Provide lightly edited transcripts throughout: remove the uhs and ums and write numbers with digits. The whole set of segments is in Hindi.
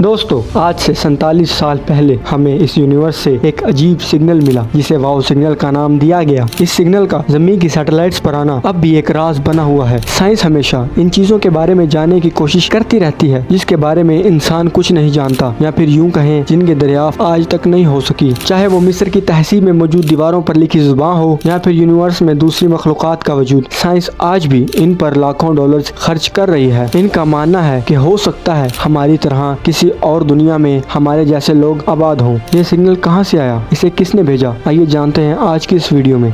दोस्तों, आज से 47 साल पहले हमें इस यूनिवर्स से एक अजीब सिग्नल मिला जिसे वाओ सिग्नल का नाम दिया गया। इस सिग्नल का ज़मीन की सैटेलाइट्स पर आना अब भी एक राज बना हुआ है। साइंस हमेशा इन चीजों के बारे में जानने की कोशिश करती रहती है जिसके बारे में इंसान कुछ नहीं जानता, या फिर यूं कहें जिनके दरियाफ्त आज तक नहीं हो सकी। चाहे वो मिस्र की तहसीब में मौजूद दीवारों पर लिखी जुबान हो या फिर यूनिवर्स में दूसरी मखलूक़ात का वजूद, साइंस आज भी इन पर लाखों डॉलर्स खर्च कर रही है। इनका मानना है कि हो सकता है हमारी तरह किसी और दुनिया में हमारे जैसे लोग आबाद हों। ये सिग्नल कहां से आया, इसे किसने भेजा, आइए जानते हैं आज की इस वीडियो में।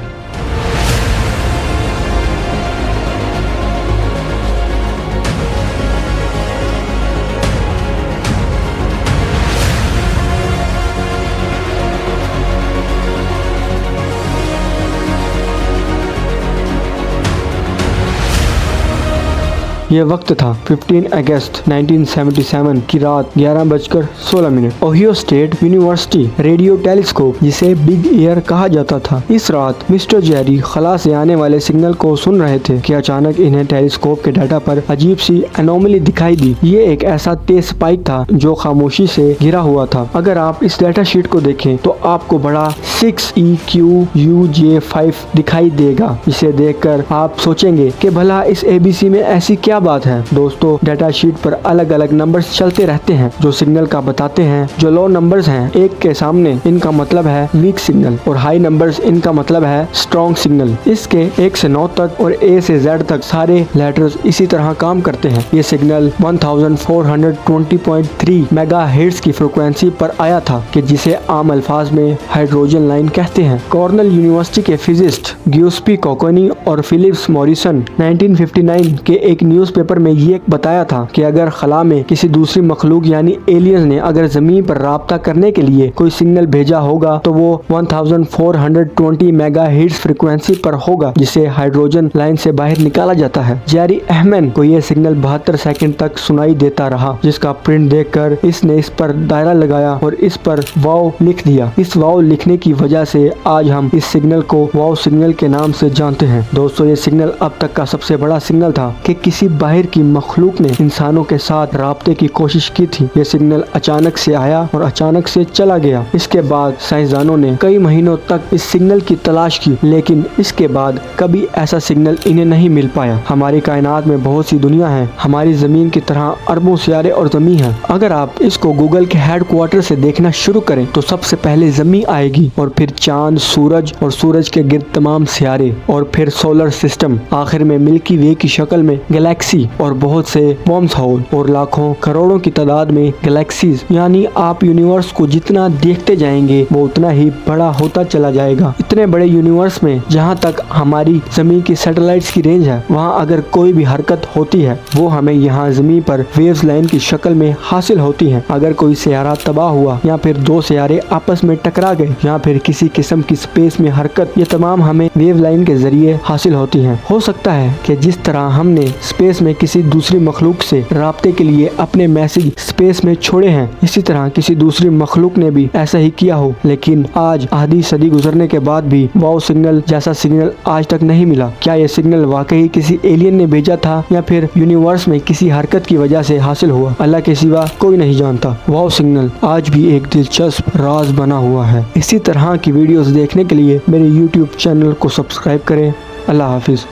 यह वक्त था 15 अगस्त 1977 की रात 11:16। Ohio state university radio telescope, जिसे बिग ईयर कहा जाता था, इस रात मिस्टर जेरी खला से आने वाले सिग्नल को सुन रहे थे कि अचानक इन्हें टेलीस्कोप के डाटा पर अजीब सी एनोमली दिखाई दी। ये एक ऐसा तेज स्पाइक था जो खामोशी से घिरा हुआ था। अगर आप इस डाटा शीट को देखें तो आपको बड़ा 6EQUJ5 दिखाई देगा, जिसे देखकर आप सोचेंगे कि भला इस ABC में ऐसी क्या बात है। दोस्तों, डाटा शीट पर अलग अलग नंबर्स चलते रहते हैं जो सिग्नल का बताते हैं। जो लो नंबर्स हैं एक के सामने, इनका मतलब है वीक सिग्नल, और हाई नंबर्स इनका मतलब है स्ट्रॉन्ग सिग्नल। इसके 1 से 9 तक और A से Z तक सारे लेटर्स इसी तरह काम करते हैं। ये सिग्नल 1420.3 मेगाहर्ट्ज की फ्रिक्वेंसी पर आया था कि जिसे आम अल्फाज में हाइड्रोजन लाइन कहते हैं। कॉर्नेल यूनिवर्सिटी के फिजिस्ट गिउस्पी कोकोनी और फिलिप्स मॉरिसन 1959 के एक न्यूज़पेपर में ये बताया था कि अगर खला में किसी दूसरी मखलूक यानी एलियंस ने अगर जमीन पर राब्ता करने के लिए कोई सिग्नल भेजा होगा तो वो 1420 मेगाहर्ट्ज फ्रीक्वेंसी पर होगा, जिसे हाइड्रोजन लाइन से बाहर निकाला जाता है। जेरी अहमन को यह सिग्नल 72 सेकंड तक सुनाई देता रहा, जिसका प्रिंट देखकर इसने इस पर दायरा लगाया और इस पर वाओ लिख दिया। इस वाओ लिखने की वजह से आज हम इस सिग्नल को वाओ सिग्नल के नाम से जानते हैं। दोस्तों, ये सिग्नल अब तक का सबसे बड़ा सिग्नल था कि किसी बाहर की मखलूक ने इंसानों के साथ राब्ते की कोशिश की थी। ये सिग्नल अचानक से आया और अचानक से चला गया। इसके बाद साइंसदानों ने कई महीनों तक इस सिग्नल की तलाश की, लेकिन इसके बाद कभी ऐसा सिग्नल इन्हें नहीं मिल पाया। हमारी कायनात में बहुत सी दुनिया है, हमारी जमीन की तरह अरबों सियारे और जमीन है। अगर आप इसको गूगल के हेडक्वार्टर से देखना शुरू करें तो सबसे पहले जमीन आएगी, और फिर चांद, सूरज और सूरज के गिर्द तमाम सियारे, और फिर सोलर सिस्टम, आखिर में मिल्की वे की शक्ल में गैलेक्सी और बहुत से वर्म्स होल और लाखों करोड़ों की तादाद में गैलेक्सीज। यानी आप यूनिवर्स को जितना देखते जाएंगे वो उतना ही बड़ा होता चला जाएगा। इतने बड़े यूनिवर्स में जहाँ तक हमारी जमीन की सैटेलाइट्स की रेंज है, वहाँ अगर कोई भी हरकत होती है वो हमें यहाँ जमीन पर वेव्स लाइन की शक्ल में हासिल होती है। अगर कोई सियारा तबाह हुआ या फिर दो सियारे आपस में टकरा गए या फिर किसी किस्म की स्पेस में हरकत, ये तमाम हमें वेव लाइन के जरिए हासिल होती है। हो सकता है कि जिस तरह हमने स्पेस में किसी दूसरी मखलूक से राब्ते के लिए अपने मैसेज स्पेस में छोड़े हैं, इसी तरह किसी दूसरी मखलूक ने भी ऐसा ही किया हो। लेकिन आज आधी सदी गुजरने के बाद भी वाओ सिग्नल जैसा सिग्नल आज तक नहीं मिला। क्या ये सिग्नल वाकई किसी एलियन ने भेजा था या फिर यूनिवर्स में किसी हरकत की वजह से हासिल हुआ? अल्लाह के सिवा कोई नहीं जानता। वाओ सिग्नल आज भी एक दिलचस्प राज बना हुआ है। इसी तरह की वीडियोस देखने के लिए मेरे YouTube चैनल को सब्सक्राइब करें। अल्लाह हाफिज।